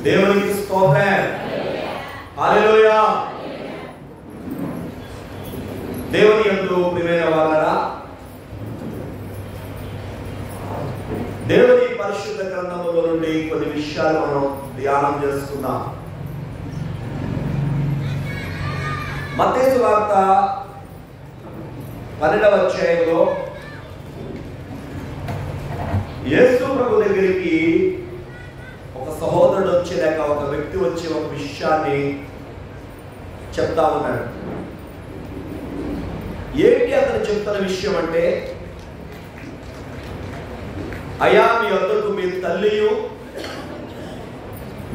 దేవునికి స్తోత్రం. హల్లెలూయా. దేవుని యందు ప్రియమైన వారలారా, దేవుని పరిశుద్ధ గ్రంథములో నుండి కొన్ని విషయాలు మనం ధ్యానం చేసుకుందాం. మత్తయి సువార్త 12వ అధ్యాయంలో యేసు ప్రభు దగ్గరికి ఒక సహోదరుడు వచ్చి లేక ఒక వ్యక్తి వచ్చి ఒక విషయాన్ని చెప్తా ఉన్నాడు. ఏంటి అతను చెప్తున్న విషయం అంటే, అయ్యా మీ వద్దకు మీ తల్లియు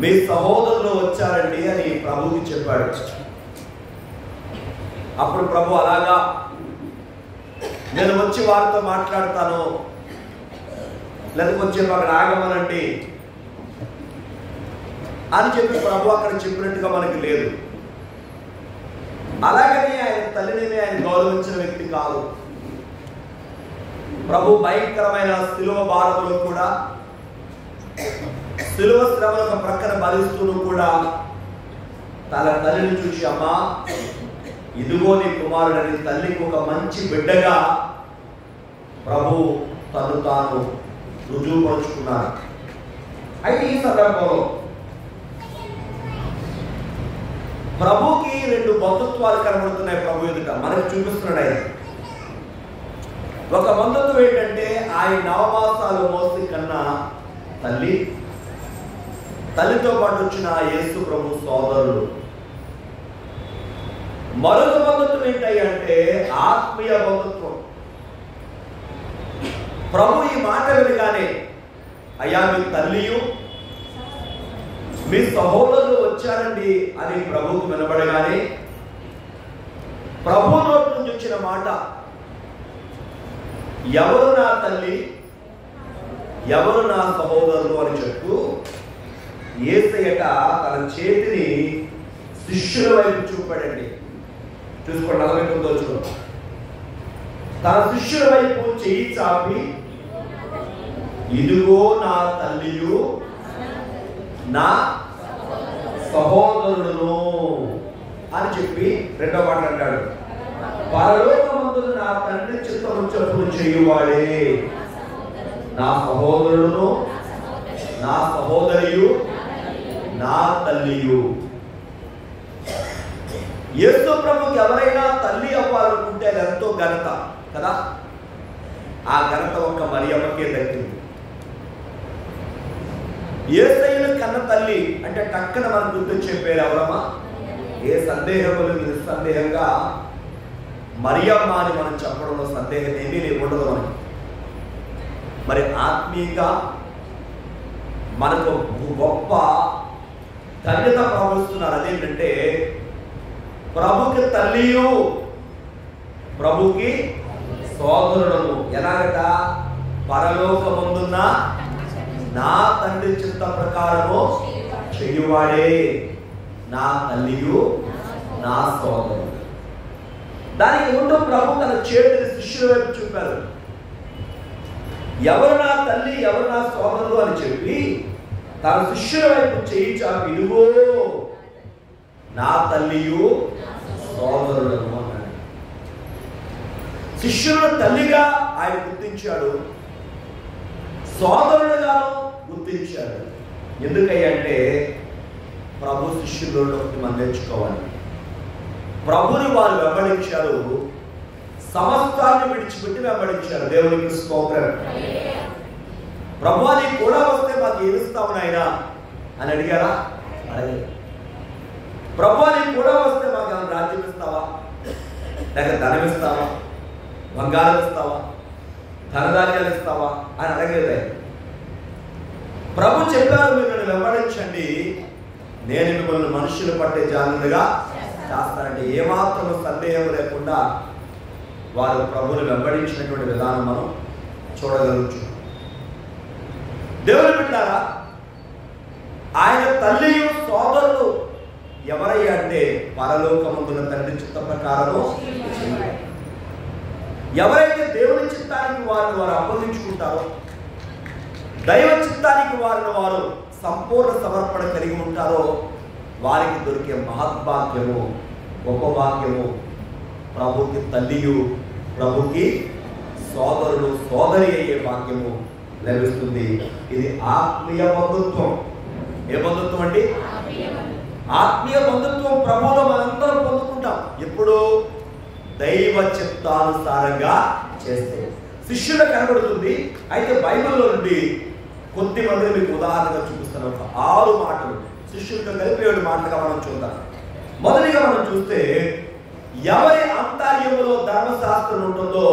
మీ సహోదరులు వచ్చారండి అని ప్రభువుకి చెప్పాడు. అప్పుడు ప్రభు అలాగా, నేను వచ్చి వారితో మాట్లాడతాను, లేదా కొంచెం అక్కడ ఆగమనండి అని చెప్పి ప్రభు అక్కడ చెప్పినట్టుగా మనకి లేదు. అలాగని ఆయన తల్లిని ఆయన గౌరవించిన వ్యక్తి కాదు. ప్రభు భయంకరమైన శిలువ భారములో కూడా, శిలువ శ్రమలకు ప్రక్కన భరిస్తూ కూడా తన తల్లిని చూసి, అమ్మా ఇదిగో నీ కుమారుడని తల్లికి ఒక మంచి బిడ్డగా ప్రభు తను తాను రుజువుపరుచుకున్నారు. అయితే ఈ సందర్భంలో ప్రభుకి రెండు బంధుత్వాలు కనబడుతున్నాయి. ప్రభు ఎదుట మనకు చూపిస్తున్నాడు ఆయన. ఒక బంధుత్వం ఏంటంటే, ఆయన నవమాసాలు మోసి కన్నా తల్లి, తల్లితో పాటు వచ్చిన యేసు ప్రభు సోదరులు. మరొక బంధుత్వం ఏంటంటే ఆత్మీయ బంధుత్వం. ప్రభు ఈ మాట వినగానే, అయ్యా మీ తల్లియు మీ సహోదరులు వచ్చారండి అని ప్రభువుకు వినబడగానే, ప్రభు నోటి నుంచి వచ్చిన మాట, ఎవరు నా తల్లి, ఎవరు నా సహోదరులు అని చెప్తూ యేసయ్యట తన చేతిని శిష్యుల వైపు చూపాడండి. చూసుకోండి, 49వ వచనం. తన శిష్యుల వైపు చెయ్యి చాపి, ఇదిగో నా తల్లియు నా సహోదరులను అని చెప్పి రెండో మాట అంటాడు, పరలోకమందున నా తండ్రి చిత్తము చొప్పున చేయువాడే నా సహోదరులను, నా సహోదరియు, నా తల్లియు. యేసు ప్రభుకి ఎవరైనా తల్లి అవ్వాలనుకుంటే అది ఎంతో ఘనత కదా. ఆ ఘనత ఒక్క మరియమ్మకే దక్కింది. యేసయ్యను కన్న తల్లి అంటే టక్కన మనం గుర్తొచ్చే పేరు ఎవరమ్మా? ఏ సందేహములు నిస్సందేహంగా మరియమ్మ అని మనం చెప్పడంలో సందేహం ఏమీ ఉండదు మనకి. మరి ఆత్మీయంగా మనకు గొప్ప ధన్యత ప్రవహిస్తున్నారు. అదేంటంటే, ప్రభుకి తల్లియు ప్రభుకి సోదరుడము. ఎలాగట? పరలోకమందున్న నా తండ్రి చిత్త ప్రకారము చేయువాడే నా తల్లియు నా సోదరుడు. దానికి ముందు ప్రభు తన చేతిని శిష్యుల వైపు చూపారు. ఎవరు నా తల్లి, ఎవరు నా సోదరుడు అని చెప్పి తన శిష్యుల వైపు చేయి చాపి, ఇదిగో నా తల్లియు సోదరులను అన్నాడు. శిష్యులను తల్లిగా ఆయన గుర్తించాడు, సోదరుడుగాను గుర్తించాడు. ఎందుకంటే ప్రభు శిష్యుల్లో మనం నేర్చుకోవాలి. ప్రభుని వారు వెంబడించారు, సమస్తాన్ని విడిచిపెట్టి వెంబడించారు. దేవునికి స్తోత్రం. ప్రభు నీ కూడా వస్తే మాకు ఏమిస్తావు నాయనా అని అడిగారా? అడగలేదు. ప్రభు నీ కూడా వస్తే మాకు ఏమైనా రాజ్యం ఇస్తావా, లేక ధనం ఇస్తావా, బంగారం ఇస్తావా, ధనధాన్యాలు ఇస్తావా అని అడగలేదు. ప్రభు చెప్పారు, మీరు నన్ను వెంబడించండి, నేను మిమ్మల్ని మనుషులు పట్టే జాగ్రత్తగా చేస్తానంటే ఏమాత్రం సందేహం లేకుండా వారు ప్రభువుని వెంబడించినటువంటి విధానం మనం చూడగలుగుతాం. దేవుని బిడ్డలారా, ఆయన తల్లియు సోదరులు ఎవరయ్యా అంటే పరలోకమందున తండ్రి చిత్త ప్రకారము ఎవరైతే దేవుని చిత్తానికి వారిని వారు అప్పగించుకుంటారో, దైవ చిత్తానికి వారిని వారు సంపూర్ణ సమర్పణ కలిగి ఉంటారో వారికి దొరికే మహద్భాగ్యము, గొప్ప భాగ్యము, ప్రభుకి తల్లియు ప్రభుకి సోదరుడు సోదరి అయ్యే భాగ్యము లభిస్తుంది. ఇది ఆత్మీయ బంధుత్వం. ఏ బంధుత్వం అండి? ఆత్మీయ బంధుత్వం ప్రభువులో మనందరం పొందుకుంటాం. ఎప్పుడు? దైవ చిత్తానుసారంగా చేస్తే శిష్యులకు కనబడుతుంది. అయితే బైబిల్లో నుండి కొద్ది మందిని మీకు ఉదాహరణగా చూపిస్తాను. ఒక 6 మాటలు శిష్యులతో కలిపి 7 మాటలుగా మనం చూద్దాం. మొదటిగా మనం చూస్తే, ఎవరి అంతర్యములో ధర్మశాస్త్రం ఉంటుందో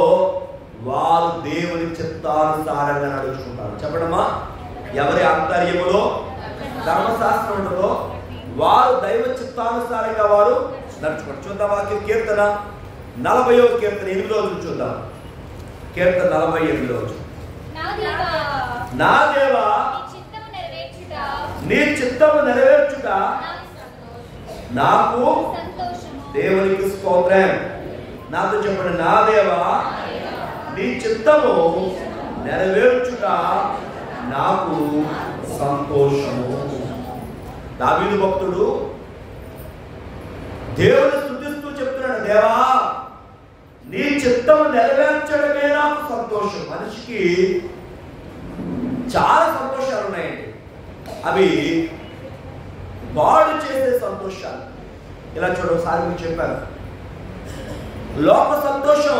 వారు దేవుని చిత్తానుసారంగా నడుచుకుంటారు. చెప్పడమా? ఎవరి అంతర్యములో ధర్మశాస్త్రం ఉంటుందో వారు దైవ చిత్తానుసారంగా వారు నడుచుకుంటారు. చూద్దాం వాక్యం. కీర్తన 40వ కీర్తన 8వ వచనం చూద్దాం. కీర్తన 48వ వచనం. నా దేవా నీ చిత్తము నెరవేర్చుట నాకు దేవునికి స్తోత్రం. నాతో చెప్పండి, నా దేవా నీ చిత్తము నెరవేర్చుట నాకు సంతోషము. దావీదు భక్తుడు దేవుని స్తుతిస్తూ చెప్తున్నాడు, దేవా నీ చిత్తము నెరవేర్చడమే నాకు సంతోషం. మనిషికి చాలా సంతోషాలు ఉన్నాయండి. అవి వాడు చేసే సంతోషాలు. ఇలా చూడ, ఒకసారి మీకు చెప్పాను, లోక సంతోషం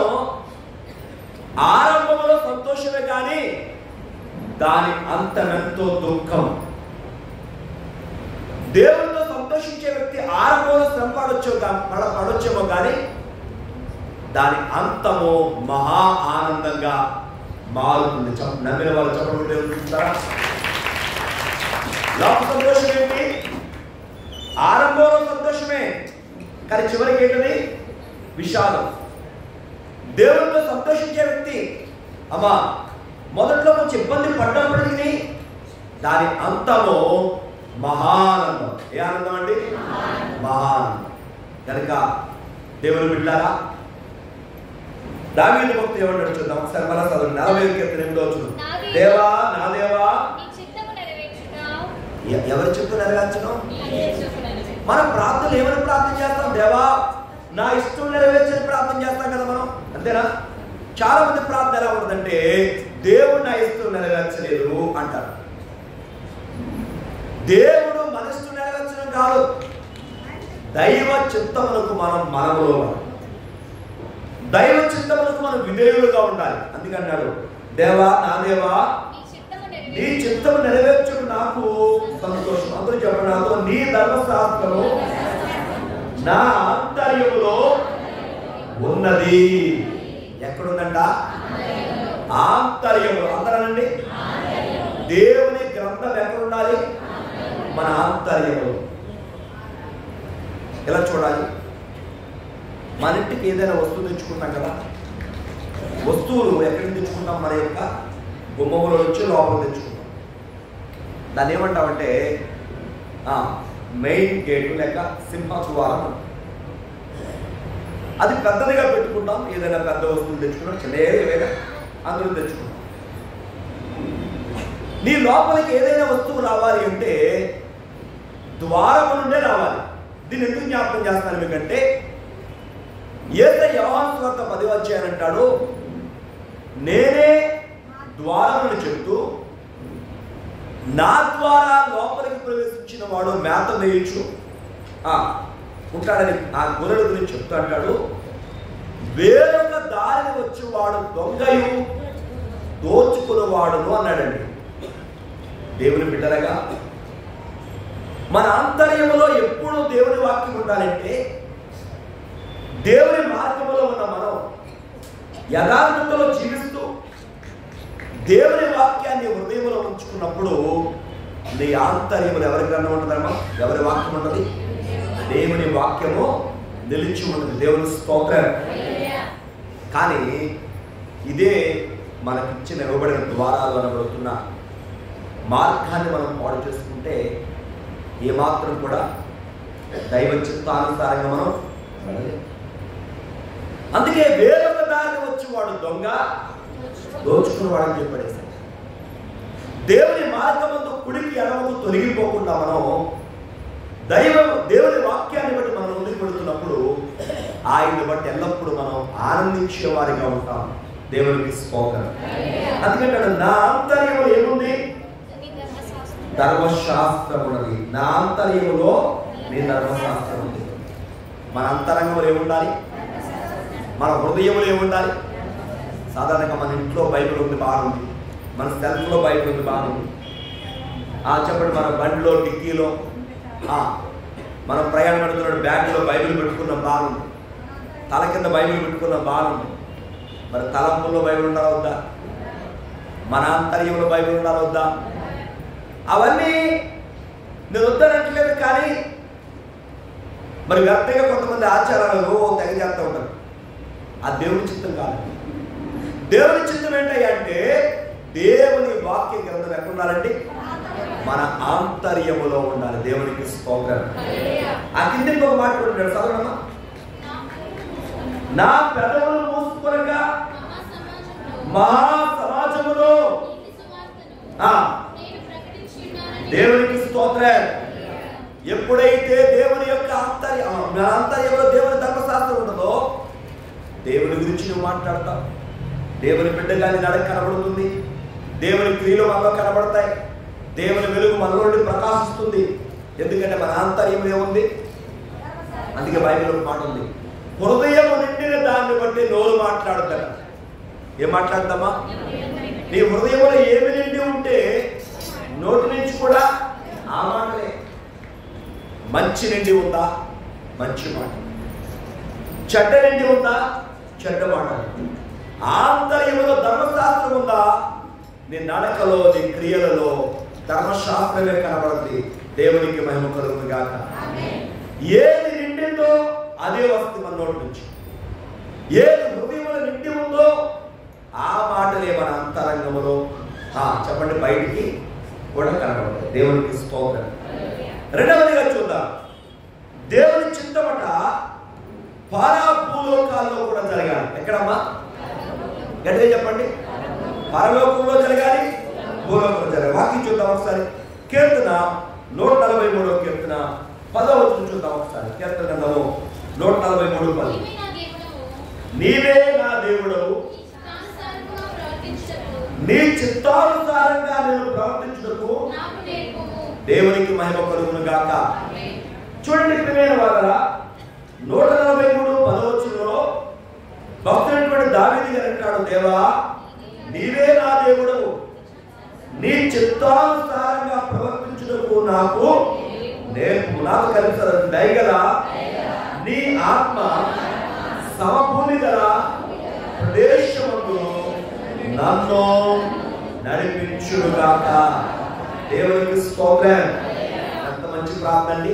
ఆరంభంలో సంతోషమే కానీ దాని అంతమెంతో దుఃఖం. దేవునితో సంతోషించే వ్యక్తి ఆరంభంలో శ్రమ పడొచ్చేమో కానీ దాని అంతము మహా ఆనందంగా మారుతుంది. నమ్మిన వాళ్ళు చెప్పకుండా లోక సంతోషం ఏంటి? ఆరంభంలో సంతోషమే కానీ చివరికి ఏంటది? విషాదం. దేవునితో సంతోషించే వ్యక్తి అమ్మా మొదట్లో కొంచెం ఇబ్బంది పడ్డప్పటికీ దాని అంతము మహానందం. ఏ ఆనందం అండి? మహానందం. కనుక దేవుని బిడ్డలారా, దావీదు భక్తుడు ఏమన్నాడు చూద్దాం ఒకసారి. మన చదువు 40వ కీర్తన 8వ వచనం. దేవా నా దేవా ఎవరి చిత్తము నెరవేర్చడం? మన ప్రార్థనలు ఏమని ప్రార్థన చేస్తాం? దేవా నా ఇష్టం నెరవేర్చని ప్రార్థన చేస్తాం కదా మనం, అంతేనా? చాలా మంది ప్రార్థన ఎలా ఉంటుందంటే, దేవుడు నా ఇష్టం నెరవేర్చలేదు అంటారు. దేవుడు మన ఇష్టం నెరవేర్చడం కాదు, దైవ చిత్తములకు మనములో దైవ చిత్తములకు మనం విధేయులుగా ఉండాలి. అందుకన్నాడు, దేవా నా దేవా నీ చిత్తము నెరవేర్చడం నాకు సంతోషం. అందరూ చెప్పండి నాతో, నీ ధర్మశాస్త్రము నా ఆంతర్యములో ఉన్నది. ఎక్కడుందంట? ఆంతర్యములో. అందరానండి, దేవుని గ్రంథం ఎక్కడుండాలి? మన ఆంతర్యములో. ఎలా చూడాలి? మన ఇంటికి ఏదైనా వస్తువు తెచ్చుకుంటాం కదా, వస్తువులు ఎక్కడి నుంచి తెచ్చుకుంటాం? మన యొక్క గుమ్మములో నుంచి లోపల తెచ్చుకుంటాం. దాన్ని ఏమంటామంటే మెయిన్ గేటు లేక సింహద్వారం. అది పెద్దదిగా పెట్టుకుంటాం. ఏదైనా పెద్ద వస్తువులు తెచ్చుకున్నాం, చిన్న ఏదైనా అందులో తెచ్చుకుంటాం. నీ లోపలికి ఏదైనా వస్తువు రావాలి అంటే ద్వారము నుండే రావాలి. దీన్ని ఎందుకు జ్ఞాపకం చేస్తాను మీకంటే, యేసయ్య యోహాను సువార్త 10వ అధ్యాయం అంటాడు, నేనే ద్వారమును చెప్తూ నా ద్వారా లోపలికి ప్రవేశించిన వాడు మేత మేయచ్చు ఉంటాడని ఆ గొర్రెల గురించి చెప్తూ అంటాడు, వేరొక దారిని వచ్చేవాడు దొంగయు దోచుకునేవాడును అన్నాడండి. దేవుని బిడ్డలుగా మన ఆంతర్యంలో ఎప్పుడూ దేవుని వాక్యం ఉండాలంటే, దేవుని మార్గంలో ఉన్న మనం యథార్థతలో జీవిస్తూ దేవుని వాక్యాన్ని హృదయంలో ఉంచుకున్నప్పుడు నీ ఆంతర్యములు ఎవరి గ్రంథం ఉంటుందమ్మా? ఎవరి వాక్యం ఉంటుంది? దేవుని వాక్యము నిలిచి ఉంటుంది. దేవుని స్తోత్రం. కానీ ఇదే మనకిచ్చిన ఇవ్వబడిన ద్వారాలు అనబడుతున్న మార్గాన్ని మనం పాడు చేసుకుంటే ఏమాత్రం కూడా దైవ చిత్తానుసారంగా మనం వెళ్ళలేము. అందుకే వేరొక దారిని వచ్చి వాడు దొంగ దోచుకునేవాడని చెప్పడేశాడు. దేవుని మార్గమందు కుడికి ఎడమకు తొలగిపోకుండా మనం దేవుని వాక్యాన్ని బట్టి మనం ముందుకు పెడుతున్నప్పుడు ఆయన్ని బట్టి ఎల్లప్పుడూ మనం ఆనందించే వారిగా ఉంటాం. దేవునికి స్తోత్రం. అందుకంటే నా ఆంతర్యంలో ఏముంది? ధర్మశాస్త్రం ఉన్నది. నా ఆంతర్యంలో నీ ధర్మశాస్త్రం ఉంది. మన అంతరంగంలో ఏముండాలి? మన హృదయంలో ఏముండాలి? సాధారణంగా మన ఇంట్లో బైబిల్ ఉంది, బాగుంది. మన సెల్ఫ్లో బైబిల్ ఉంది, బాగుంది. చెప్పండి, మన బండిలో డిక్కీలో మనం ప్రయాణం పెడుతున్న బ్యాగ్లో బైబిల్ పెట్టుకున్న బాగుంది. తల కింద బైబిల్ పెట్టుకున్న బాగుంది. మరి తలంపుల్లో బైబిల్ ఉండాలి వద్దా? మన ఆంతర్యంలో బైబిల్ ఉండాలి వద్దా? అవన్నీ నేను వద్దనట్లేదు, కానీ మరి వ్యక్తిగా కొంతమంది ఆచారాలు తెగ చేస్తూ ఉంటారు. ఆ దేవుని చిత్తం కాదు. దేవుని చిత్తం ఏంటంటే దేవుని వాక్య గ్రంథం ఎక్కడ ఉండాలండి? మన ఆంతర్యములో ఉండాలి. దేవునికి స్తోత్రం. ఆ కింద ఒక మాట ఉంటాడు, చదవమ్మా. నా పెదవులు మూసుకొనగా మా సమాజములో దేవునికి స్తోత్రం. ఎప్పుడైతే దేవుని యొక్క ఆంతర్యంలో దేవుని ధర్మశాస్త్రం ఉంటుందో దేవుని గురించి నువ్వు మాట్లాడతావు. దేవుని బిడ్డగాని నడక కనబడుతుంది. దేవుని క్రియలు మనలో కనబడతాయి. దేవుని వెలుగు మనలో ప్రకాశిస్తుంది. ఎందుకంటే మన ఆంతర్యంలో ఏముంది? అందుకే బైబిల్ ఒక మాట ఉంది, హృదయం నిండిన దాన్ని బట్టి నోరు మాట్లాడుతాడు. ఏం మాట్లాడతామా? నీ హృదయంలో ఏమి నిండి ఉంటే నోటి నుంచి కూడా ఆ మాటలే. మంచి నిండి ఉందా? మంచి మాట. చెడ్డ నిండి ఉందా? చెడ్డ మాట. ఆంతర్యంలో ధర్మశాస్త్రం ఉందా? నీ నడకలో, నీ క్రియలలో ధర్మశాస్త్రమే కనబడుతుంది. దేవునికి మహిమ కలుగును గాక. ఏది నిండిందో అదే వస్తుంది మన నోటి నుంచి. ఏది హృదయంలో నిండి ఉందో ఆ మాటలే మన అంతరంగంలో చెప్పండి బయటికి కూడా కనబడతాయి. దేవునికి స్తోత్రం. రెండవదిగా చూద్దాం, దేవుని చిత్తమట పరభూలోకాల్లో కూడా జరగాలి. ఎక్కడమ్మా? గట్టిగా చెప్పండి. పరలోకంలో జరగాలి, భూలోకంలో జరగాలి. వాక్యం చూద్దాం ఒకసారి. కీర్తన 143వ కీర్తన 10వ వచనం చూద్దాం ఒకసారి. కీర్తన గ్రంథము 143:10. నీవే నా దేవుడవు, నీ చిత్తానుసారంగా నేను ప్రవర్తించుటకు దేవునికి మహిమ కలుగును గాక. చూడండి ప్రియమైన వారలా, 143:10వ వచనంలో భక్తుడైనటువంటి దావీదు గారు అంటాడు, దేవా నీవే నా దేవుడవు, నీ చిత్తానుసారంగా ప్రవర్తించుటకు నాకు నేర్పు. నాకు కలిసారు దయగల నీ ఆత్మ సమభూమి గల ప్రదేశమును నన్ను నడిపించుగాక. దేవునికి స్తోత్రం. ఎంత మంచి ప్రార్థన అండి.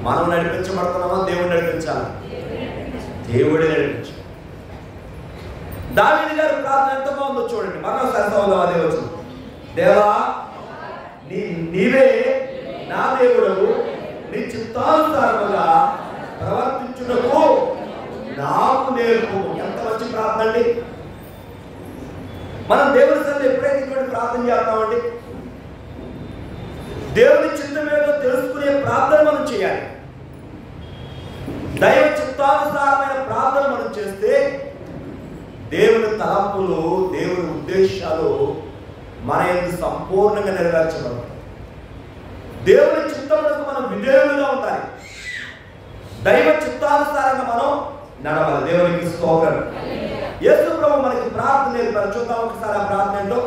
మనం నడిపించబడుతున్నామా? దేవుడు నడిపించాలి. దేవుడే నడిపించాలి. దావీదు గారి ప్రార్థన ఎంత బాగుందో చూడండి. మరోసారి చదువుదాం అదే వచ్చింది. దేవా నీవే నా దేవుడవు, నీ చిత్తానుసారముగా ప్రవర్తించుటకు నాకు నేర్పు. ఎంత మంచి ప్రార్థన అండి. మనం దేవుని సన్నిధిలో ఎప్పుడైతే ఇటువంటి ప్రార్థన చేస్తామండి, దేవుని చిత్తం ఏదో తెలుసుకునే ప్రార్థన మనం చేయాలి. దైవ చిత్తానుసారమైన ప్రార్థన మనం చేస్తే దేవుని తలంపులు, దేవుని ఉద్దేశాలు మన యందు సంపూర్ణంగా నెరవేర్చబడతాయి. దేవుని చిత్తములకు మనం విధేయులుగా ఉండాలి. దైవ చిత్తానుసారంగా మనం నడవాలి. దేవునికి స్తోత్రం. యేసు ప్రభు మనకి ప్రార్థన నేర్పారు. చూద్దాం ఒకసారి ఆ ప్రార్థన ఏంటో.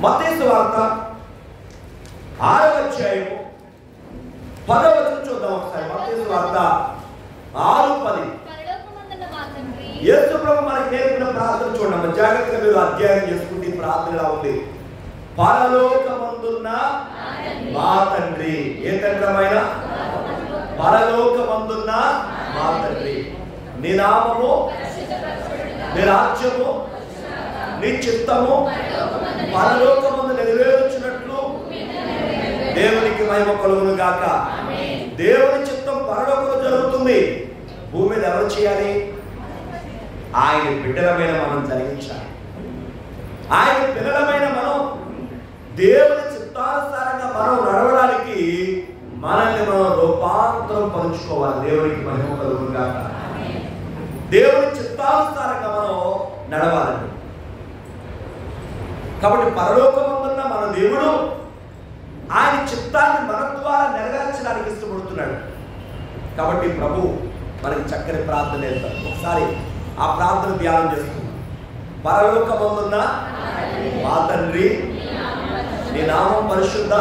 మత్తయి సువార్త 6వ అధ్యాయము 10వ వచనం చూద్దాం ఒకసారి. మత్తయి సువార్త 6:10. యేసు ప్రభు మనకి నేర్పిన ప్రార్థన చూడండి. జాగ్రత్తగా మీరు అధ్యయనం చేసుకుంటే ఈ ప్రార్థన ఎలా ఉంది. పరలోకమందున్న మా తండ్రి. ఏ తండ్రమైన? పరలోకమందున్న మా తండ్రి, నీ నామము, నీ రాజ్యము, నీ చిత్తము పరలోకమందు నెరవేర్చున్నట్లు దేవునికి మహిమ కలుగును గాక. దేవుని చిత్తం పరలోకంలో జరుగుతుంది. భూమి మీద ఎవరు చేయాలి? ఆయన బిడ్డలమైన మనం జరిగించాలి. ఆయన పిల్లలమైన మనం దేవుని చిత్తానుసారంగా మనం నడవడానికి మనల్ని మనం రూపాంతరం పరుచుకోవాలి. దేవునికి మహిమ కలుగును గాక. దేవుని చిత్తానుసారంగా మనం నడవాలండి. కాబట్టి పరలోకమందున్న మన దేవుడు ఆయన చిత్తాన్ని మన ద్వారా నెరవేర్చడానికి ఇష్టపడుతున్నాడు. కాబట్టి ప్రభు మనకి చక్కని ప్రార్థన చేస్తాడు. ఒకసారి ఆ ప్రార్థన ధ్యానం చేస్తున్నాం. పరలోకమందున్న మా తండ్రి, నీ నామం పరిశుద్ధ,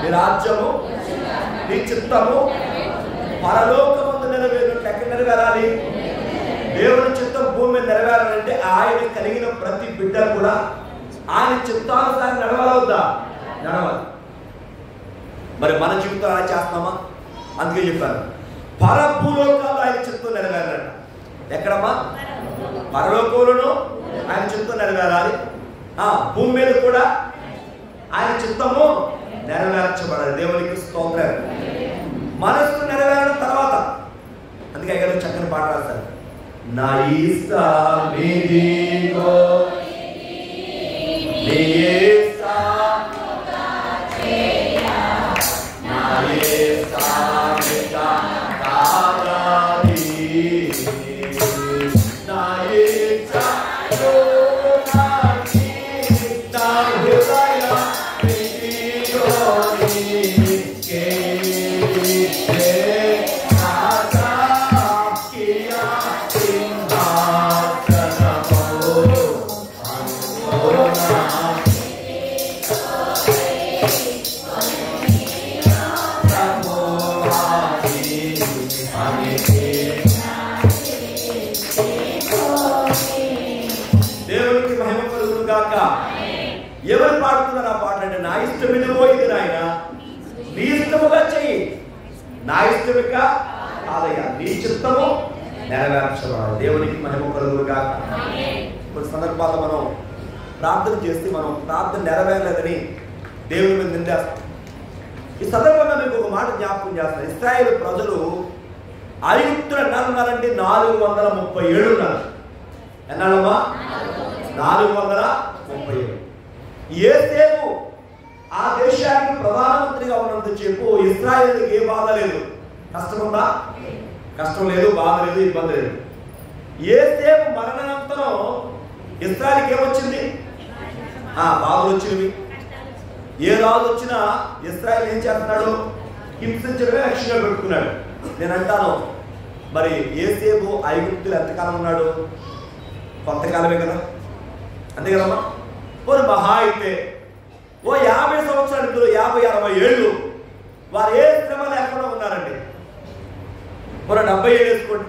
నీ రాజ్యము, నీ చిత్తము పరలోకమందు నెరవేరినట్లు ఎక్కడ నెరవేరాలి? దేవుని చిత్తం భూమి మీద నెరవేరాలంటే ఆయన కలిగిన ప్రతి బిడ్డ కూడా ఆయన చిత్తానుసారం నడవాలవుద్దా? నడవాలి. మరి మన జీవితం అలా చేస్తామా? అందుకే చెప్పాను, పరభూలోకాలు ఆయన చిత్తం నెరవేరాలంట. ఎక్కడమ్మా? పరలోకంలోనూ ఆయన చిత్తం నెరవేరాలి, భూమి మీద కూడా ఆయన చిత్తము నెరవేర్చబడాలి. దేవునికి స్తోత్రం. మనస్సు నెరవేరడం తర్వాత అందుకే గారు చక్కని పాట రాస్తారు. నా ఇష్టమిదిగో నీ ఇష్టముగా చేయ, నా ఇష్టమిగా కావాలి, నా ఇష్టముగాని నా హృదయమిదిగోని కేలితే రాజా కియా సింహాసనము అనుకోనా దేవునికి మహిమ కలుగును గాక. ఎవరు పాడుతున్నారు ఆ పాట అంటే, నా ఇష్టం ఇదిగో ఇది నాయన, నీ ఇష్టముగా చెయ్యి, నా ఇష్టమిక కాదయ్యా, నీ చిత్తము నెరవేర్చబడాలి. దేవునికి మహిమ కలుగును గాక. కొన్ని సందర్భాల్లో మనం ప్రార్థన చేస్తే మనం ప్రార్థన నెరవేరలేదని దేవుని మీద నిందేస్తాం. ఈ సందర్భంగా మీకు ఒక మాట జ్ఞాపకం చేస్తాను. ఇశ్రాయేలు ప్రజలు ఐగుప్తులు ఎన్నాళ్ళున్నారంటే 437 ఉన్నారు. ఎన్నాళ్ళమ్మా? 437. యోసేపు ఆ దేశానికి ప్రధానమంత్రిగా ఉన్నంత చెప్పు ఇశ్రాయేలుకి ఏ బాధ లేదు. కష్టం ఉందా? కష్టం లేదు, బాధ లేదు, ఇబ్బంది లేదు. యోసేపు మరణానంతరం ఇశ్రాయేలుకి ఏమొచ్చింది? బాధలు వచ్చినవి. ఏ రాజు వచ్చినా ఇశ్రాయేలు ఏం చేస్తున్నాడు? హింసించడమే లక్ష్యంగా పెట్టుకున్నాడు. నేను అంటాను, మరి యోసేపు ఐగుప్తులు ఎంతకాలం ఉన్నాడు? కొంతకాలమే కదా, అంతే కదమ్మా. ఓ మహా అయితే ఓ 50 సంవత్సరాలు, 50-60 ఏళ్ళు వారు ఏ శ్రమ లేకుండా ఉన్నారండి. మరి 70 ఏళ్ళు వేసుకోండి.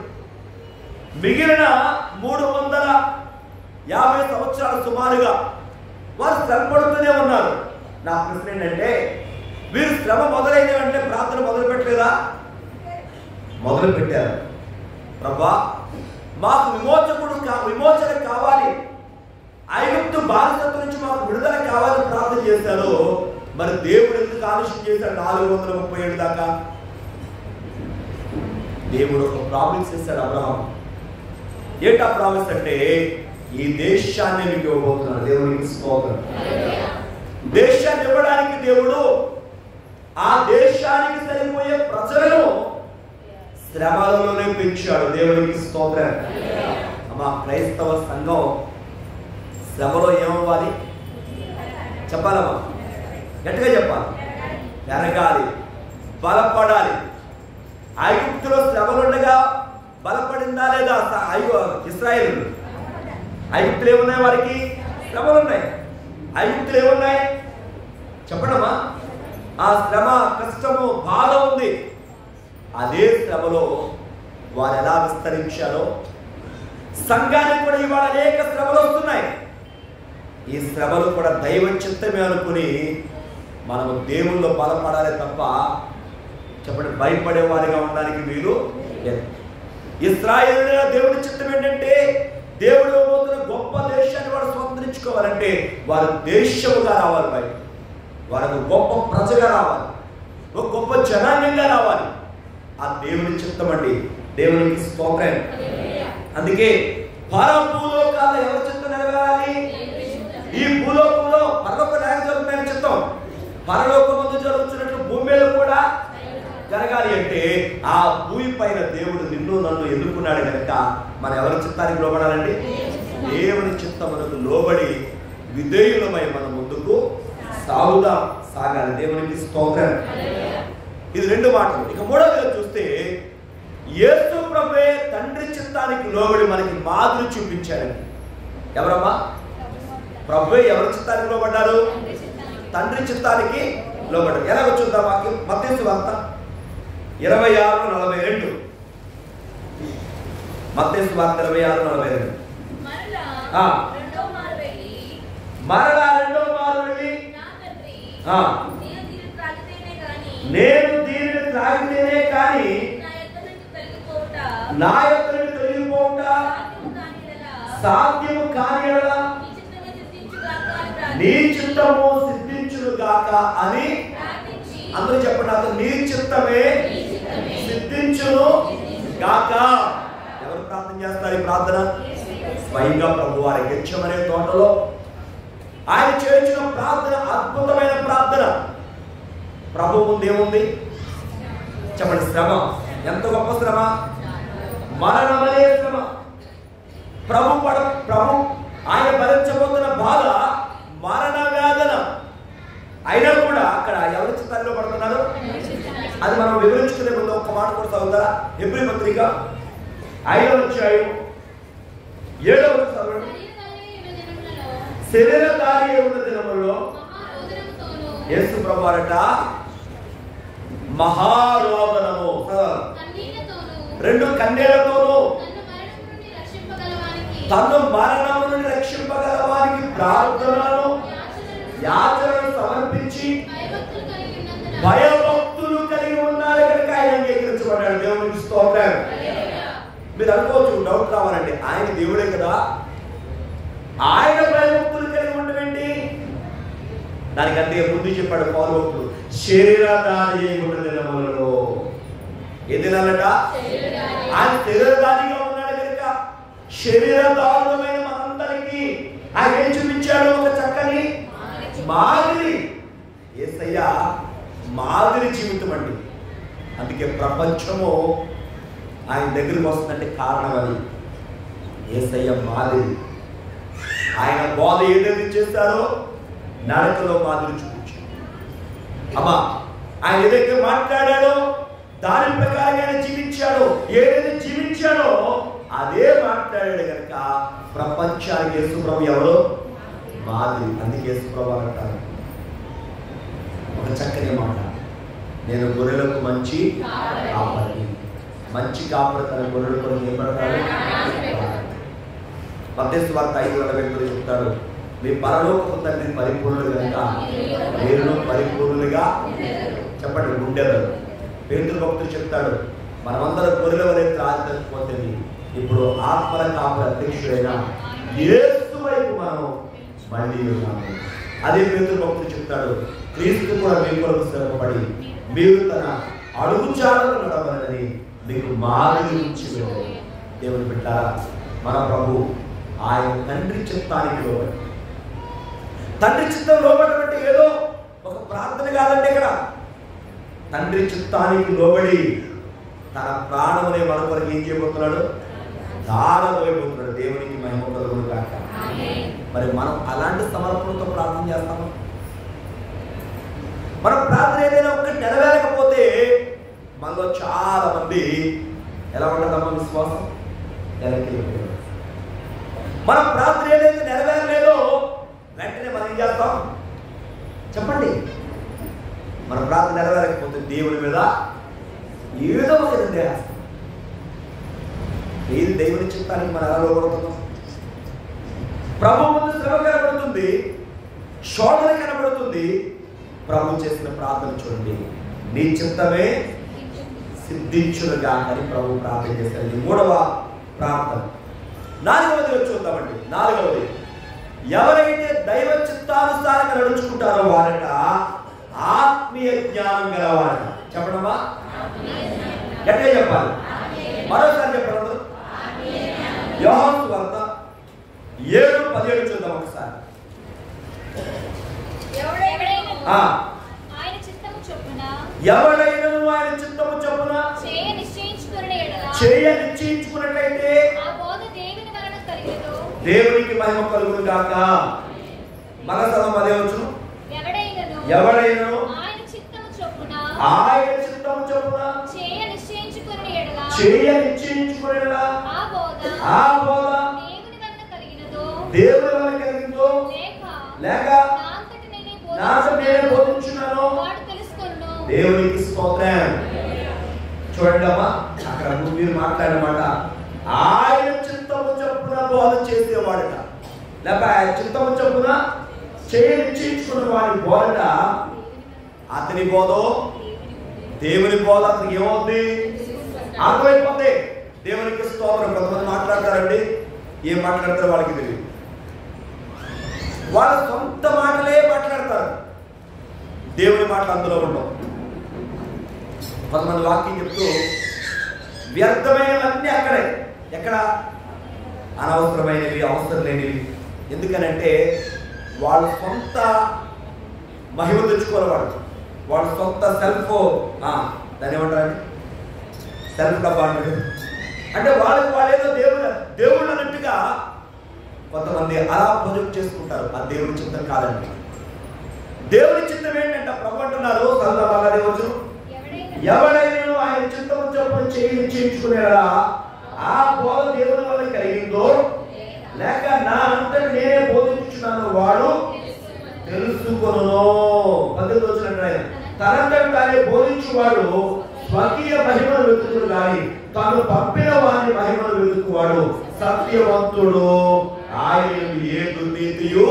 మిగిలిన 350 సంవత్సరాలు సుమారుగా వారు శ్రమ పడుతూనే ఉన్నారు. నా ప్రశ్న ఏంటంటే, వీరు శ్రమ మొదలైన వెంటనే ప్రార్థన మొదలు పెట్టలేదా? మొదలు పెట్టారు. ప్రభువా, మాకు విమోచన కావాలి, ఐగుప్తు బానిసత్వం నుంచి మాకు విడుదల కావాలని ప్రార్థన చేశారు. మరి దేవుడు ఎందుకు ఆలస్యం చేశాడు 437 దాకా? దేవుడు ఒక ప్రామిస్ చేశాడు అబ్రహాం. ఏంటా ప్రామిస్ అంటే, ఈ దేశాన్ని మీకు ఇవ్వబోతున్నాడు. దేవునికి స్తోత్రం. దేశాన్ని ఇవ్వడానికి దేవుడు ఆ దేశానికి సరిపోయే ప్రజలను శ్రమలలోనే పెంచాడు. దేవునికి స్తోత్రం. మా క్రైస్తవ సంఘం శ్రమలో ఏమవ్వాలి చెప్పాలమ్మా? గట్టిగా చెప్పాలి. పెరగాలి, బలపడాలి. ఐగుప్తులో శ్రమలుండగా బలపడిందా లేదా ఇశ్రాయేలు? ఐగుప్తులు ఏమున్నాయి? వారికి శ్రమలు ఉన్నాయి. ఐగుప్తులు ఏమున్నాయి చెప్పడమా? ఆ శ్రమ, కష్టము, బాధ ఉంది. అదే శ్రమలో వారు ఎలా విస్తరించారో సంఘానికి కూడా ఇవాళ అనేక శ్రమలు వస్తున్నాయి. ఈ శ్రమలు కూడా దైవ చిత్తమే అనుకుని మనము దేవుల్లో బలపడాలి తప్ప చెప్పండి భయపడే వారిగా ఉండడానికి వీలు లేదు. ఇశ్రాయేలు దేవుడి చిత్తం ఏంటంటే, దేవుడు పోతున్న గొప్ప దేశాన్ని వారు స్వతంత్రించుకోవాలంటే వారు దేశముగా రావాలి, బయట వారు గొప్ప ప్రజగా రావాలి, ఒక గొప్ప జనాంగంగా రావాలి. ఆ దేవుని చిత్తం అండి. దేవునికి స్తోత్రం. అందుకే పరభూలోకాల ఎవరి చిత్తం నెరవేరాలి? పైన దేవుడు నిన్ను నన్ను ఎన్నుకున్నాడు కనుక మనం ఎవరి చిత్తానికి లోబడాలండి? దేవుని చిత్తమునకు లోబడి విధేయులమై మనం ముందుకు సాగాలి. దేవునికి స్తోత్రం. ఇది 2 మాటలు. ఇక 3వదిగా చూస్తే యేసు ప్రభువే తండ్రి చిత్తానికి లోబడి మనకి మాదిరి చూపించాడండి. ఎవరమ్మా? ప్రభువే ఎవరి చిత్తానికి లోబడ్డారు? తండ్రి చిత్తానికి లోబడ్డారు. ఎలాగో చూద్దాం వాక్యం. మత్తయి వార్త 26:42. మత్తయి వార్త 26:42. మరలా రెండో మారు వెళ్ళి నేను దీనిని త్రాగితేనే కానీ నా యొక్క తొలగిపోవుట సాధ్యము కాని నీ చిత్తము సిద్ధించును గాక అని అందరూ చెప్పండి. అతను నీ చిత్తమే సిద్ధించును గాక. ఎవరు ప్రార్థన చేస్తారు ఈ ప్రార్థన? స్వయంగా ప్రభు వారి గెచ్చమనే తోటలో ఆయన చేయించిన ప్రార్థన అద్భుతమైన ప్రార్థన. ప్రభు ముందు ఏముంది చెప్పండి? శ్రమ. ఎంత గొప్ప శ్రమ! మరణమనే శ్రమ. ప్రభు ఆయన భరించబోతున్న బాధ మరణ వేదన. అయినా కూడా అక్కడ ఎవరి చిత్తాల్లో పడుతున్నారు? అది మనం వివరించుకునే ముందు ఒక్క మాట కూడా చదువుతారా? హెబ్రీ పత్రిక 5వ అధ్యాయం 7వ చదవండి. శరీరధారి ఉన్న దినములో యేసు ప్రభువారట మహారోదనము 2 కన్నీళ్లతోనూ తను మరణము నుండి రక్షింపగలవానికి ప్రార్థనలను యాచనను సమర్పించి భయభక్తులు కలిగి ఉన్నారు కనుక ఆయన అంగీకరించబడ్డాడు. దేవునికి స్తోత్రం. మీరు అనుకోవచ్చు, డౌట్ రావాలండి, ఆయన దేవుడే కదా, ఆయన భయభక్తులు కలిగి ఉండవండి. దానికంటే ముందు చెప్పాడు పౌలు, శరీరధారి ఉన్న దినములలో. ఏ దినాలట? ఆయన శరీరధారిగా ఉన్నాడు కనుక శరీరధారులమైన మనందరికీ ఆయన ఏం చూపించాడు? ఒక చక్కని మాదిరి. యేసయ్య మాదిరి జీవితం అండి. అందుకే ప్రపంచము ఆయన దగ్గరికి వస్తుందంటే కారణం అది. యేసయ్య మాదిరి. ఆయన బోధ ఏదైతే చేస్తారో నడకలో మాదిరి చూపించాడు. అమ్మా, ఆయన ఏదైతే మాట్లాడాడో దాని ప్రకారంగా ఆయన జీవించాడో, ఏదైతే జీవించాడో అదే మాట్లాడాడు కనుక ప్రపంచానికి యేసుప్రభు ఎవరు? మాదిరి. అందుకే యేసుప్రభు అంటారు ఒక చక్కని మాట, నేను గొర్రెలకు మంచి కాపరి. మంచి కాపరి తన గొర్రెల కొరకు ఏం పడతాడు? మత్తయి వార్త 5:42 చెప్తాడు, మీ పరలోకపు తండ్రి పరిపూర్ణులు కనుక మీరు పరిపూర్ణులుగా చెప్పండి ఉండేదారు. పేతురు భక్తుడు చెప్తాడు, మనమందరం గొర్రెల వలె త్రాగి తప్పిపోతుంది, ఇప్పుడు ఆత్మల కాపుల అధ్యక్షుడైన యేసు వైపు మనం మళ్ళీ ఉన్నాము. అదే పేతురు భక్తుడు చెప్తాడు, క్రీస్తు కూడా మీ కొరకు శ్రమపడి మీరు తన అడుగుజాడలు నడవాలని మీకు మాదిరి ఇచ్చి వెళ్ళారు. దేవుని బిడ్డలారా, మన ప్రభు ఆయన తండ్రి చిత్తానికి లోబడి, తండ్రి చిత్తం లోబడడం అంటే ఏదో ఒక ప్రార్థన కాదండి. ఇక్కడ తండ్రి చిత్తానికి లోబడి తన ప్రాణమునే మన కొరకు ఏం చేయబోతున్నాడు? దారబోయబోతున్నాడు. దేవునికి మహిమ కలుగును గాక. మరి మనం అలాంటి సమర్పణతో ప్రార్థన చేస్తాము. మన ప్రార్థన ఏదైనా ఒకటి నెరవేరకపోతే మనలో చాలా మంది ఎలా ఉంటుందమ్మా? విశ్వాసం వెనక్కి. మన ప్రార్థన ఏదైతే నెరవేరలేదో వెంటనే మనం ఏం చేస్తాం చెప్పండి? మన ప్రార్థన నెరవేరకపోతే దేవుని మీద ఏదో ఒక నిర్ణయం. ఏది దేవుని చిత్తానికి మనం ఎలా లోపడుతున్నాం? ప్రభు ముందు శ్రమ కనబడుతుంది, శోధన కనబడుతుంది. ప్రభు చేసిన ప్రార్థన చూడండి, నీ చిత్తమే సిద్ధించునుగా అని ప్రభు ప్రార్థన చేశారు. ఇది 3వ ప్రార్థన. 4వది చూద్దామండి. 4వది, ఎవరైతే దైవ చిత్తానుసారంగా నడుచుకుంటారో వారట ఆత్మీయ జ్ఞానం గలవారట. చెప్పడమా? ఎట్లా చెప్పాలి? మరోసారి చెప్పడం. యోహాను సువార్త 7:17 చూద్దాం ఒకసారి. ఎవడైనను ఆయన చిత్తము చొప్పున చేయ నిశ్చయించుకొనునే చేయ నిశ్చయించుకున్నట్లయితే దేవునికి మహిమ కలుగును గాక. మన స్థలం అదే వచ్చు. ఎవడైనను ఆయన చిత్తము చొప్పున చేయ నిశ్చయించుకుని ఎడల ఆ బోధ దేవుని వలన కలిగిందో లేక నాకు నేను బోధించున్నాను దేవునికి స్తోత్రం. చూడండి అమ్మా, అక్కడ మీరు మాట్లాడమాట ఆయన చిత్తము చొప్పున బోధ చేసేవాడట, లేక ఆయన చిత్తము చొప్పున చేయ నిశ్చయించుకున్న వాడి బోధట అతని బోధో దేవుని బోధ అతనికి ఏమవుతుంది? అర్థమైపోతే దేవునికి స్తోత్రం. కొంతమంది మాట్లాడతారండి, ఏం మాట్లాడతారో వాళ్ళకి తెలియదు, వాళ్ళ సొంత మాటలే మాట్లాడతారు, దేవుని మాటలు అందులో ఉండవు. కొంతమంది వాక్యం చెప్తూ వ్యర్థమైనవన్నీ అక్కడే, ఎక్కడ అనవసరమైనవి, అవసరం లేనివి. ఎందుకనంటే వాళ్ళ సొంత మహిమ తెచ్చుకోవాలి, వాళ్ళ సొంత సెల్ఫ్, దాన్ని ఏమంటారండి, సెల్ఫ్ డబ్బా అంటే వాళ్ళకి వాళ్ళేదో దేవుడు అన్నట్టుగా కొంతమంది అలా ప్రొజెక్ట్ చేసుకుంటారు. ఆ దేవుడి చిత్తం కాదండి. దేవుడి చిత్తం ఏంటంటే ప్రభు అంటున్నారు, దేవుడు ఎవడైనా ఆయన చిత్తము చొప్పున చేయించుకునేలా ఆ బోధ దేవుని వల్ల కలిగిందో లేక నా అంతటి నేనే బోధించున్నాను వాడు తెలుసుకొనును. 18 వచ్చినట్టు తనంతటి తానే బోధించువాడు స్వకీయ మహిమను వెతుకుడు కానీ తాను పంపిన వారి మహిమను వెతుకువాడు సత్యవంతుడు, ఆయన ఏ దుర్నీతియు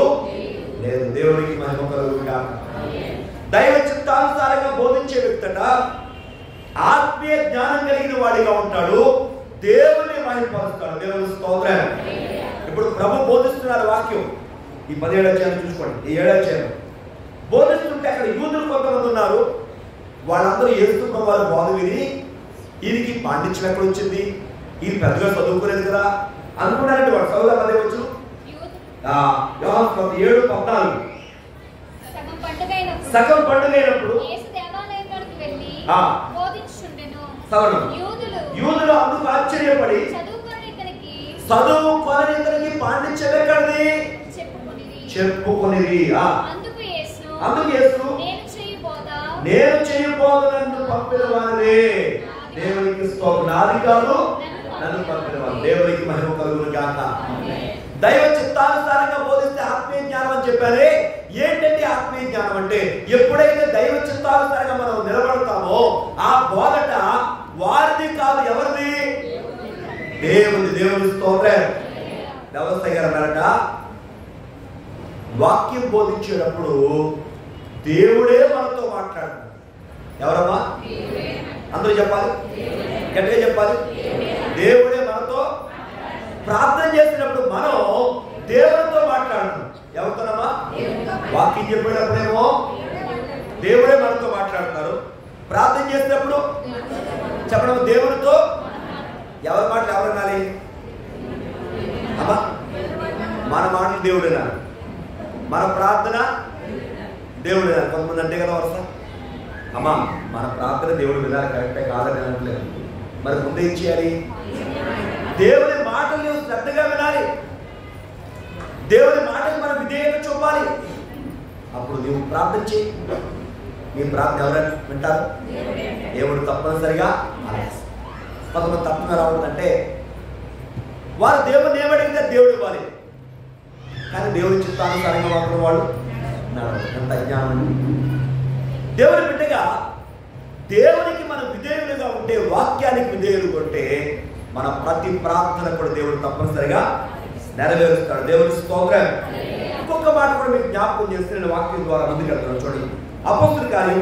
లేదు. దేవునికి మహిమ కలుగుగా. దైవ చిత్తానుసారంగా బోధించే వ్యక్తట ఆత్మీయ జ్ఞానం కలిగిన వాడిగా ఉంటాడు, దేవుని మహిమపరుస్తాడు. దేవుని స్తోత్రం. ఇప్పుడు ప్రభు బోధిస్తున్నారు వాక్యం. ఈ 17వ అధ్యాయం చూసుకోండి, ఈ 7వ అధ్యాయం బోధిస్తుంటే అక్కడ యూదులు కొంతమంది ఉన్నారు. వాళ్ళందరూ యేసు ప్రభు వారి బోధ విని ఈయనకి పాండిత్యం ఎక్కడ వచ్చింది, ఈయన పెద్దగా చదువుకోలేదు కదా అనుకున్నారంటే వాడు చదువుదా అదే వచ్చు. 7:14 సగం పండుగైనప్పుడు యూదులు అందుకు ఆశ్చర్యపడి చదువుకొని ఇతనికి పాండిత్యం ఎక్కడిది చెప్పుకొనిది. అందుకు యేసు నేను చేయబోదు నన్ను పంపిన వారే దేవునికి స్తోత్రం, నాది కాదు నన్ను పంపిన వారు. దేవునికి మహిమ కలుగును గాక. దైవ చిత్తానుసారంగా బోధిస్తే ఆత్మీయ జ్ఞానం అని చెప్పారే. ఏంటంటే ఆత్మీయ జ్ఞానం అంటే ఎప్పుడైతే దైవ చిత్తానుసారంగా మనం నిలబడతామో ఆ బోధట వారిది కాదు, ఎవరిది? దేవుని. దేవుని స్తోత్రం. వ్యవస్థ గారు అన్నారట, వాక్యం బోధించేటప్పుడు దేవుడే మనతో మాట్లాడుతున్నాడు. ఎవరమ్మా? అందరూ చెప్పాలి, గట్టిగా చెప్పాలి. దేవుడే మనతో. ప్రార్థన చేసినప్పుడు మనం దేవుడితో మాట్లాడుతున్నాం. ఎవరితోనమ్మా? వాక్యం చెప్పేటప్పుడేమో దేవుడే మనతో మాట్లాడుతున్నారు. ప్రార్థన చేసినప్పుడు చెప్పడం దేవుడితో. ఎవరి మాటలు ఎవరు వినాలి అమ్మా? మన మాటలు దేవుడు వినాలి, మన ప్రార్థన దేవుడు వినాలి. కొంతమంది అంటే కదా వరుస, అమ్మా మన ప్రార్థన దేవుడు వినాలి, కరెక్టే కాదని అనట్లేదు. మరి ముందు ఏం చేయాలి? దేవుని మాటలు నువ్వు శ్రద్ధగా వినాలి, దేవుని మాటలు మనం విధేయత చూపాలి. అప్పుడు నువ్వు ప్రార్థన చేయి. నీ ప్రార్థన ఎవరైనా వింటారు? దేవుడు తప్పనిసరిగా. కొంతమంది తప్పుగా రావద్దంటే వారు దేవుడిని ఏమడిగితే దేవుడు ఇవ్వాలి, కానీ దేవుడి చిత్తానుసారంగా మాత్రం వాడు ఎంత అజ్ఞానం. దేవుని బిడ్డగా దేవునికి మనం విధేయులుగా ఉంటే, వాక్యానికి విధేయులు ఉంటే మన ప్రతి ప్రార్థన కూడా దేవుడు తప్పనిసరిగా నెరవేరుస్తాడు. దేవుని స్తోత్రం. ఇంకొక మాట కూడా మీకు జ్ఞాపకం చేస్తే నేను వాక్యం ద్వారా ముందుకు వెళ్తున్నాను. చూడండి, అపోస్తుల కార్యం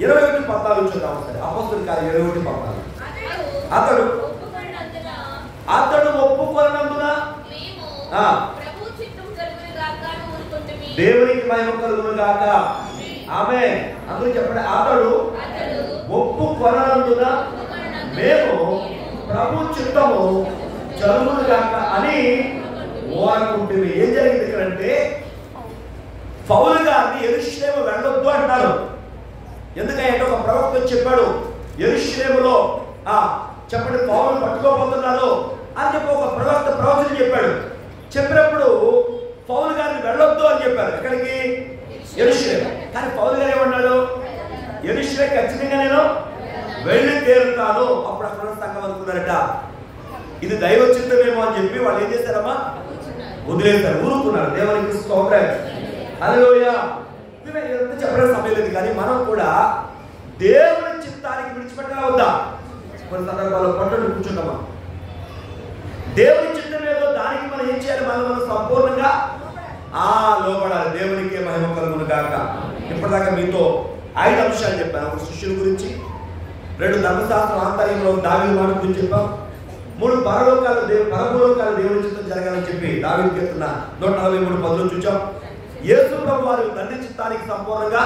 21:14 చూద్దాం ఒకసారి. అపోస్తుల కార్యం 21:14. అతడు ఒప్పుకొనందున దేవునికి మహిమ కలుగును గాక. ఆమేన్. అందరూ చెప్పండి. అతడు ఒప్పుకొనందున మేము ప్రభు చిత్తము జరుగును గాక అని ఓరుకుంటుంది. ఏం జరిగింది ఇక్కడంటే, పౌలు గారిని యెరూషలేము వెళ్ళొద్దు అంటారు. ఎందుకంటే ఒక ప్రవక్త చెప్పాడు, యెరూషలేములో చెప్పండి, పౌలు పట్టుకోబోతున్నారు అని చెప్పి ఒక ప్రవచన చెప్పాడు. చెప్పినప్పుడు పౌలు గారిని వెళ్ళొద్దు అని చెప్పారు. ఎక్కడికి? యెరూషలేము. కానీ పౌలు గారు ఏమన్నాడు? యెరూషలేము ఖచ్చితంగా నేను వెళ్ళి తీరుతాను. అప్పుడు అక్కడ సంఘం అనుకున్నారట ఇది దైవ చిత్తమేమో అని చెప్పి వాళ్ళు ఏం చేశారమ్మా? వదిలేశారు, ఊరుకున్నారు. దేవునికి స్తోత్రం. హల్లెలూయా. ఇదంతా చెప్పడం సమయం లేదు, కానీ మనం కూడా దేవుని చిత్తానికి విడిచిపెట్టగా వద్దా? కొన్ని సందర్భాల్లో పట్టుని కూర్చుంటామా? దేవుని చిత్తం ఏదో దానికి మనం ఏం చేయాలి? మనం సంపూర్ణంగా లోపడాలి. దేవునికే మహిమ కలుగును గాక. ఇప్పటిదాకా మీతో 5 అంశాలు చెప్పాను. ఒక శిష్యుల గురించి, 2 ధర్మశాస్త్రం ఆంతర్యంలో దావీదు మాట గురించి చెప్పాం, 3 పరలోకాలు దేవుని చిత్తం జరగాలని చెప్పి దావీదు కీర్తన 143:10 చూచాం. యేసు ప్రభు వారు తండ్రి చిత్తానికి సంపూర్ణంగా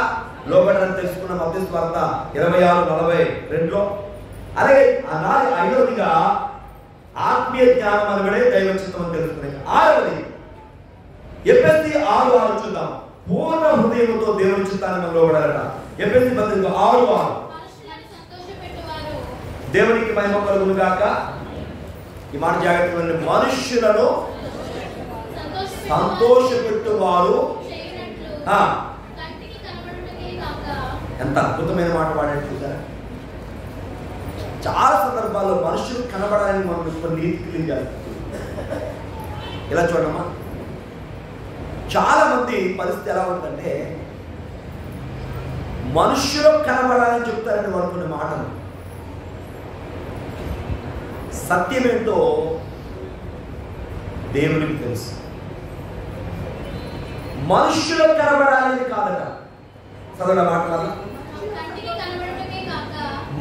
లోబడాలని తెలుసుకున్న మత్తయి వార్త 26:42లో. అలాగే 5వదిగా ఆత్మీయ జ్ఞానం అనబడే దైవ చిత్తం అని తెలుసుకున్నాయి. 6వది ఎఫెసీ 6:6 చూద్దాం. పూర్ణ హృదయంతో దేవుని చిత్తాన్ని మనం లోబడాలట. ఎఫెసీ 6:6 దేవునికి మహిమ కలుగును గాక. ఈ మాట జాగ్రత్తగా, మనుష్యులను సంతోషపెట్టువారు. ఎంత అద్భుతమైన మాట వాడాడు చూసారా? చాలా సందర్భాల్లో మనుషులు కనబడాలని మనం కొన్ని నీతికి చేస్తాం. ఇలా చూడమ్మా, చాలా మంది పరిస్థితి ఎలా ఉందంటే మనుష్యులు కనబడాలని చెప్తారని వాళ్ళు కొన్ని మాటలు. సత్యమేంటో దేవునికి తెలుసు. మనుష్యులు కనబడాలని కాదట. చదవడం మాట్లాడాలి.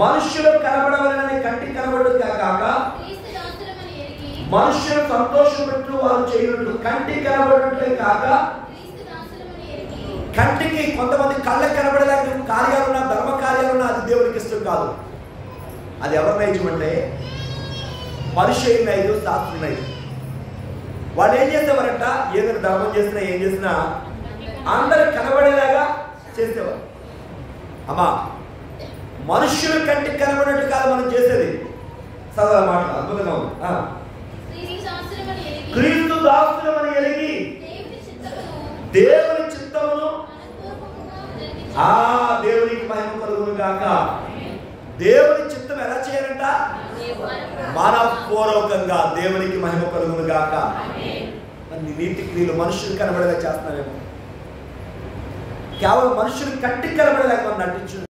మనుష్యులు కనబడాలని కంటికి కనబడుగా కాక మనుష్యులు సంతోషపెట్టు వారు చేయనట్లు కంటికి కనబడినట్లే కాక. కంటికి కొంతమంది కళ్ళకి కనబడేలాంటి కార్యాలున్నా, ధర్మ కార్యాలున్నా అది దేవునికి ఇష్టం కాదు. అది ఎవరి నైజం అంటే పరిచయం నైజం, శాస్త్రం నైజం. వాళ్ళు ఏం చేసేవారంట? ఏదైనా ధర్మం చేసినా ఏం చేసినా అందరికి కనబడేలాగా చేసేవారు. అమ్మా, మనుష్యుల కంటికి కనబడినట్టు కాదు మనం చేసేది. సదా మాట అద్భుతంగా ఉంది. క్రీస్తు దాసులమని ఎరిగి దేవుని చిత్తమును దేవునికి మహిమ కలుగును గాక. దేవుని చిత్తం ఎలా చేయాలంట? మనపూర్వకంగా దేవునికి మహిమ కలుగును గాక. నీతి క్రియలు మనుషులు కనబడేలా చేస్తున్నారేమో, కేవలం మనుషులు కంటికి కనబడేలాగా మనం నటించు.